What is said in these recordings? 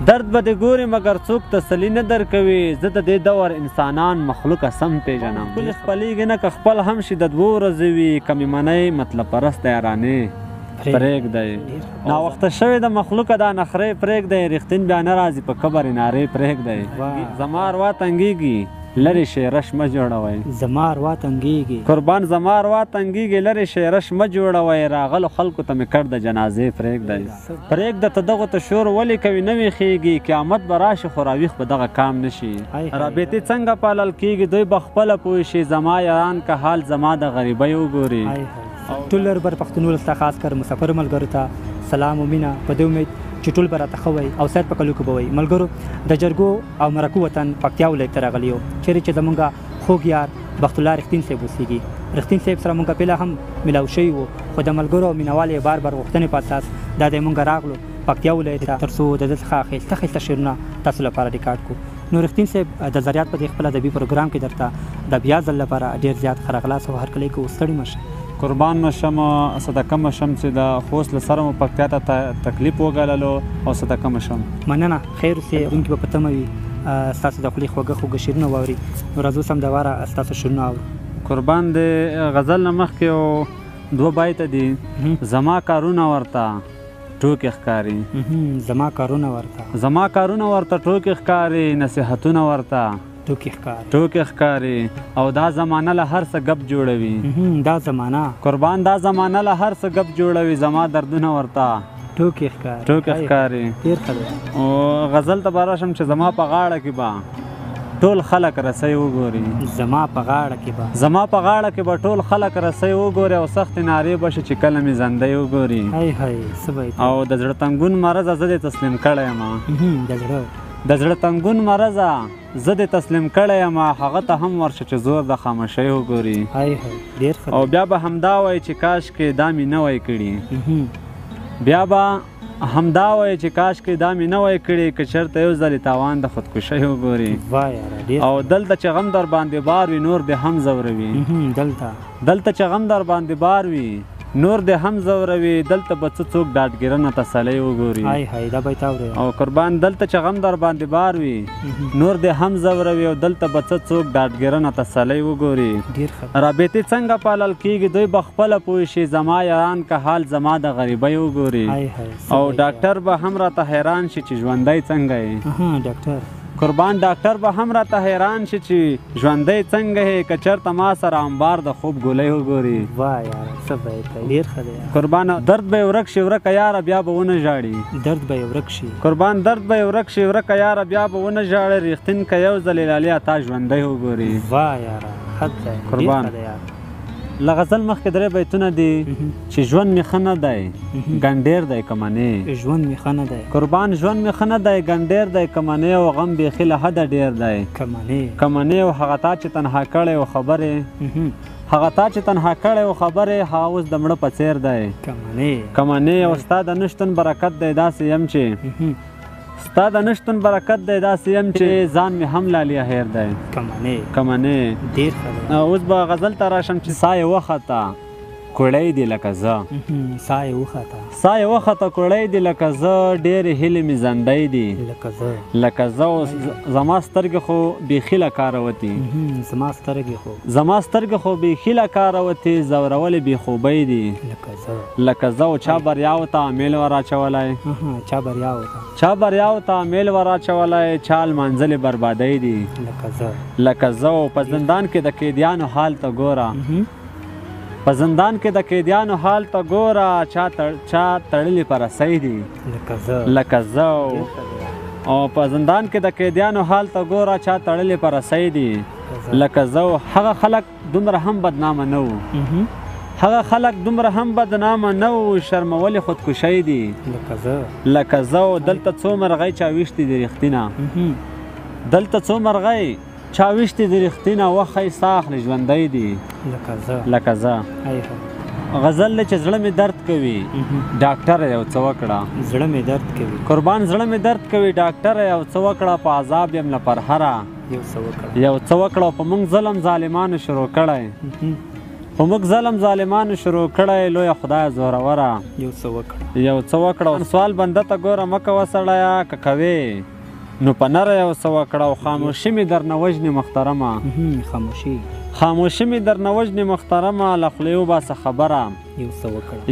درد به دې ګوري مګر څوک تسلي نه درکوي. زه د دې دور انسانان مخلوقه سم پېژنم. ښکلي خپلېږي نه که خپل هم شي د دوو ورځې وي. کمې منۍ مطلب پرسته یارانې پرېږدئ. ناوخته شوې د مخلوقه دا نخرې پرېږدئ. رښتین بیا نه راځي په قبر نارې پرېږدئ. زما اروا تنګېږي لرې شیرش مه جوړوئ. زما اروا تنګېږي قربان زما اروا تنګېږي لرې شیرش مه جوړوئ. راغلو خلکو ته مې کړ د جنازې پرېږدئ. پرېږده ته دغو ته شور ولې کوي نه ویښېږي. قیامت به راشي خو راویښ په دغه کام نه شي. رابطې څنګه پالل کېږي دوی به خپله پوه شي. زما یاران که حال زما د غریبۍ وګوري. ټول لربر پښتنو ولس ته خاص کر مسافر ملګرو ته سلام و مینه په دې امید چې ټول به راته ښه وئ او سید په کلو کې به وئ. ملګرو د جرګو او مرکو وطن پکتیا ولایت ته راغلي یو چیرې چې زمونږ خوږ یار بخت الله رښتین صاحب اوسېږي. رښتین صاحب سره مونږ پهله هم میلاو شوي وو خو د ملګرو او مینوال یې بار بار غوښتنې په اساس دا دی مونږ راغلو پکتیا ولایت ته تر څو د ده څخه ښایسته ښایسته شعرونه تاسو لپاره ریکارډ کړو. نو رښتین صاحب د زریات په دې خپل ادبي پروګرام کې درته د بیا ځل لپاره ډېر زیات ښه راغلاست او هرکلی کوو. ستړي مه شئ. قربان مشم صدقه مشم چې د خوست له سره مو پکتیا ته تکلیف وګاللو او صدقه مشم. مننه خیر اوسې. اورونکي به په تمه وي ستاسو د خولې خوږه خوږه شعرونه واوري. نو راځو سم د واره ستاسو شعرونه اورو. قربان د غزل نه مخکې دوه بیته دي. زما کارونه ورته ټوکې ښکاري. زما کارونه ورته زما کارونه ورته ټوکې ښکاري. نصیحتونه ورته ټوکې ښکاري. او دا زمانه له هر څه ګپ جوړوي. دا زمانه قربان دا زمانه له هر څه ګپ جوړوي. زما دردونه ورته ټوکې ښکاري. ډېر ښه دی. او غزل ته به راشم چې زما په غاړه کې به ټول خلک رسۍ وګوري. زما په غاړه کې به زما په غاړه کې به ټول خلک رسۍ وګوري. او سختې نارې به شي چې کله مې زندۍ وګوري. او د زړه تنګون مرضه زه دې تسلیم کړی یم. د زړه تنګون مرضه زه دې تسلیم کړی یم. هغه ته هم ورشه چې زور د خاموشۍ وګوري. او بیا به همدا وایي چې کاش کې دا مې نه وای کړي. بیا به همدا وایي چې کاش کې دا مې نه وای کړي که چېرته یو ځلې تاوان د خودکشۍ وګوري. او دلته چې غم در باندې بار وي نور دې هم ځوروي. دلته چې غم در باندې بار وي نور دې هم ځوروي. دلته به څه څوک ډاډګیرنه تسلی وګوري. او قربان دلته چې غم در باندې بار وي نور دې هم ځوروي. او دلته به څه څوک ډاډګیرنه تسلی وګوري. رابطې څنګه پالل کېږي دوی به خپله پوه شي. زما یاران که حال زما د غریبۍ وګوري. او ډاکټر به هم راته حیران شي چې ژوندی څنګه یې. قربان ډاکټر به هم راته حیران شي چې ژوندی څنګه یې که چېرته ما سره امبار د خوب ګولۍ وګوري. قربان درد به یې ورک شي ورکه یاره بیا به ونه ژاړي. درد به یې ورک شي قربان درد به یې ورک شي ورکه یاره بیا به ونه ژاړي. رښتین که یو ځلې لالیا تا ژوندی وګوري. قربان له غزل مخکې درې بیتونه دي چې ژوند مې ښه نه دی ګنډېر دی که منې. ژوند مې ښه نه دی قربان ژوند مې ښه نه دی ګنډېر دی که منې. او غم بیخي له حده ډېر دی که منې. او هغه تا چې تنها کړی و خبرې هغه تا چې تنها کړی و خبرې هغه اوس د مړه په څېر دی که منې. او ستا د نشتون برکت دی داسې یم چې ستا د نشتون برکت دی داسې یم چې ځان مې هم لالیا هیر دی که منې. اوس به غزل ته راشم چې سا یې وخته کوړی دی لکه زه. سا یې وخته کوړی دی لکه زه. ډېرې هیلې مې زندۍ دي لکه زه. زما سترګې خو بیخي له کاره وتې. زما سترګې خو بیخي له کاره وتې. زورولې بې خوبۍ دي لکه زه. او چا بریاو ته امیل ور اچولی. چا بریاو ته امیل ور اچولی. چا لمانځلې بربادۍ دي لکه زه. او په زندان کې د قیدیانو حال ته ګوره. په زندان کې د قیدیانو حال ته ګوره. چا تړلې په رسۍ دي لکه زه. او په زندان کې د قیدیانو حال ته ګوره. چا تړلې په رسۍ دي لکه زه. هغه خلک دومره هم بدنامه نه وو. هغه خلک دومره هم بدنامه نه وو. شرمولې خودکشۍ دي لکه زه. او دلته څو مرغۍ چا ویشتې دي رښتینه. دلته څو مرغۍ چا ویشتې دي رښتینه. وخی سا اخلي ژوندی دي لکه زه. غزل دی چې زړه مې درد کوي ډاکټره یو څه وکړه. زړه مې درد کوي قربان زړه مې درد کوي ډاکټره یو څه وکړه. په عذاب یم له پرهره یو څه وکړه. په موږ ظلم ظالمانو شروع کړی. خو موږ ظلم ظالمانو شروع کړی لویه خدایه زوروره یو څه وکړه یو څه وکړه سوال بنده ته ګوره مه کوه سړیه که کوې نو په نره یو څه وکړه او خاموشي مې درنه وژنې محترمه خاموشي مې درنه وژنې محترمه له خولې وباسه خبره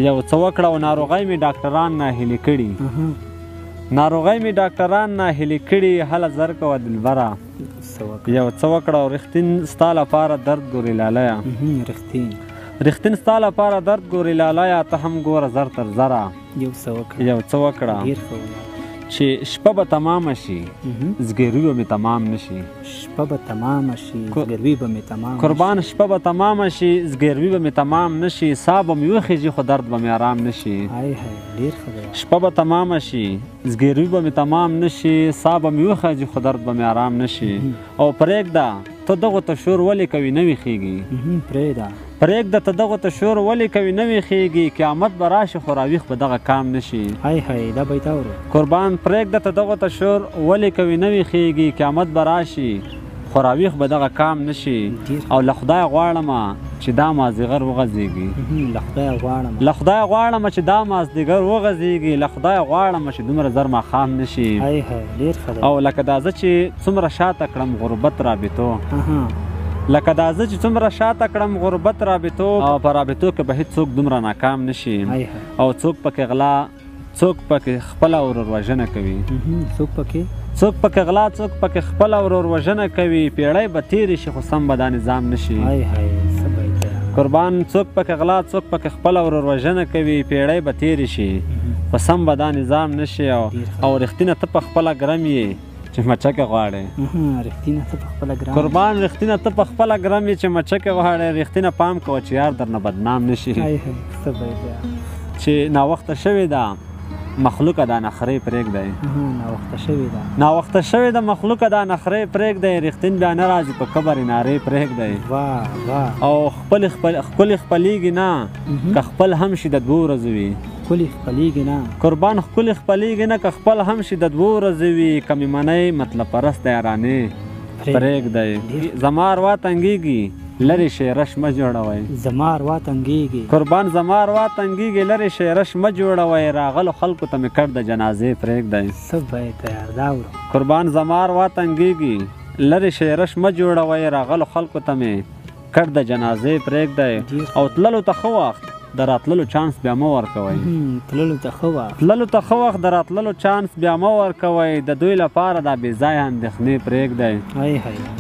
یو څه وکړه او ناروغۍ مې ډاکټران ناهیلي کړي ناهیلي کړي هله زر کوه دلبره یو څه وکړه او رښتین ستا لپاره درد ګورې لالیه رښتین ستا لپاره درد ګورې لالیه ته هم ګوره زر تر زره یو څه وکړه چې شپه به تمامه شي زګیروي به مې تمام نشي قربان شپه به تمامه شي زګیروي به مې تمام نشي ساه به مې وخیږي خو درد به مې آرام نشي شپه به تمامه شي زګیروي به مې تمام نشي ساه به مې وخیږي خو درد به مې آرام نشي او پرېږده ته دغو ته شور ولې کوي نه ویښېږي پرېږده ته دغو ته شور ولې کوي نه ویښېږي قیامت به راشي خو راویښ به دغه کام نشي قربان پرېږده ته دغو ته شور ولې کوي نه ویښېږي قیامت به راشي خو راویښ به دغه کام نشي او له خدایه غواړمه چې دا مازدیګر وغځېږي له خدایه غواړمه چې دا مازدیګر وغځېږي له خدایه غواړمه چې دومره زر ماښام نشي او لکه دا زه چې څومره شاته کړم غربت رابطو لکه دا زه چې څومره شاته کړم غربت رابطو او په رابطو کې به هېڅوک دومره ناکام نشي او څوک پکې غلا څوک پکې خپله ورور-وژنه کوي څوک پکې غلا څوک پکې خپله ورور-وژنه کوي پیړۍ به تېرې شي خو سم به دا نظام نشي قربان څوک پکې غلا څوک پکې خپله ورور-وژنه کوي پیړۍ به تېرې شي خو سم به دا نظام نشي او رښتینه ته په خپله ګرم یې چې مچکې غواړې قربان رښتینه ته په خپله ګرم یې چې مچکې غواړې رښتینه پام کوه چې یار درنه بدنام نشي چې ناوخته شوې ده مخلوقه دا نخرې پرېږدی ناوخته شوې ده مخلوقه دا نخرې پرېږدی رښتین بیا نه راځي په قبر نارې پرېږدی او ښکلې خپلیږي نه که خپل هم شي د دوو ورځو وي قربان ښکلې خپلیږي نه که خپل هم شي د دوو ورځو وي که مې منئ مطلب پرست یارانې پرېږدی زما اروا تنګېږي لرې شیرش مه جوړوئ قربان زما اروا تنګېږي لرې شیرش مه جوړوئ راغلو خلکو ته مې کړ د جنازې پرېږدی قربان زما اروا تنګېږي لرې شیرش مه جوړوئ راغلو خلکو ته مې کړ د جنازې پرېږدی او تللو ته ښه وخت د راتللو چانس بیا مه ورکوئ تللو ته ښه وخت د راتللو چانس بیا مه ورکوئ د دوی لپاره دا بې ځایه اندېښنې پرېږدی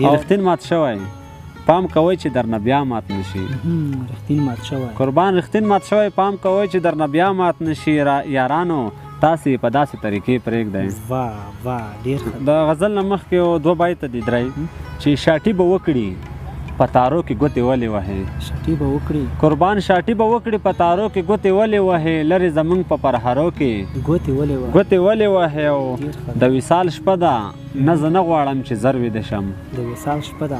او رښتین مات شوی پام کوئ چې درنه بیا مات نشي قربان رښتین مات شوی پام کوئ چې درنه بیا مات نشي یارانو تاسې په داسې طریقې پرېږدئ د غزل نه مخکې دوه بیته دي درې چې شاټي به وکړي په تارو کې ګوتې ولې وهې قربان شاټي به وکړي په تارو کې ګوتې ولې وهې لرې زموږ په پرهرو کې ګوتې ولې وهې او د وصال شپه ده نه زه نه غواړم چې زر ویده شم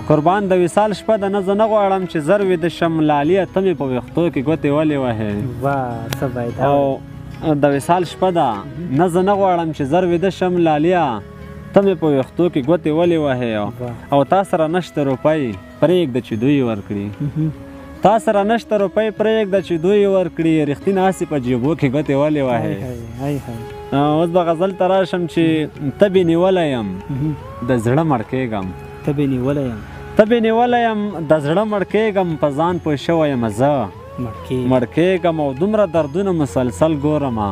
قربان د وصال شپه ده نه زه نه غواړم چې زر ویده شم لاليه ته مې په ویښتو کې ګوتې ولې وهې او د وصال شپه ده نه زه نه غواړم چې زر ویده شم لاليه ته مې په ویښتو کې ګوتې ولې وهې او تا سره نشته روپۍ پرېږده چې دوی ورکړي تا سره نشته روپۍ پرېږده چې دوی ورکړي رښتینه هسې په جیبو کې ګوتې ولې وهې اوس به غزل ته راشم چې تبې نیولی یم د زړه مړ کېږم تبې نیولی یم د زړه مړ کېږم په ځان پوه شوی یم زه مړ کېږم او دومره دردونه مسلسل ګورمه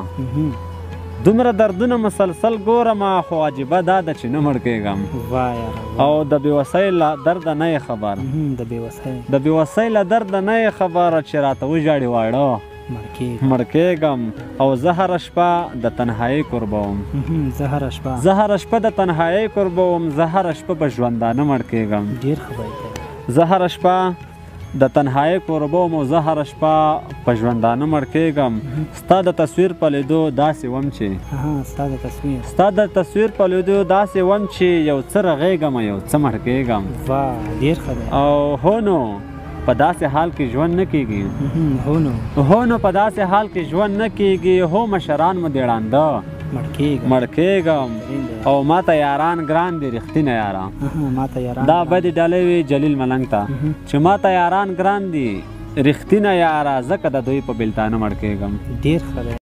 ګورم خو عجیبه دا ده چې نه مړ کېږم او د بېوسۍ له درده نه یې خبر د بېوسۍ له درده نه یې خبر چې راته وژاړي واړه مړ کېږم او زه هره شپه د تنهایۍ قربوم زه هره شپه د تنهایۍ قربوم زه هره شپه په ژوندانه مړ کېږم زه هره شپه د تنهایۍ قربوم او زه هره شپه په ژوندانه مړ کېږم ستا د تصویر په لیدو داسې وم چې ستا د تصویر په لیدو داسې وم چې یو څه رغېږم یو څه مړ کېږم او هو نو په داسې حال کې ژوند نه کېږي هو نو په داسې حال کې ژوند نه کېږي هو مشران مو دې ړانده مړ کېږم او ماته یاران ګران دي رښتینه یاران دا بدې ډلې وي جلیل ملنګ ته چې ماته یاران ګران دي رښتینه یاره ځکه د دوی په بېلتانه مړ کېږم. ډېر ښه دی.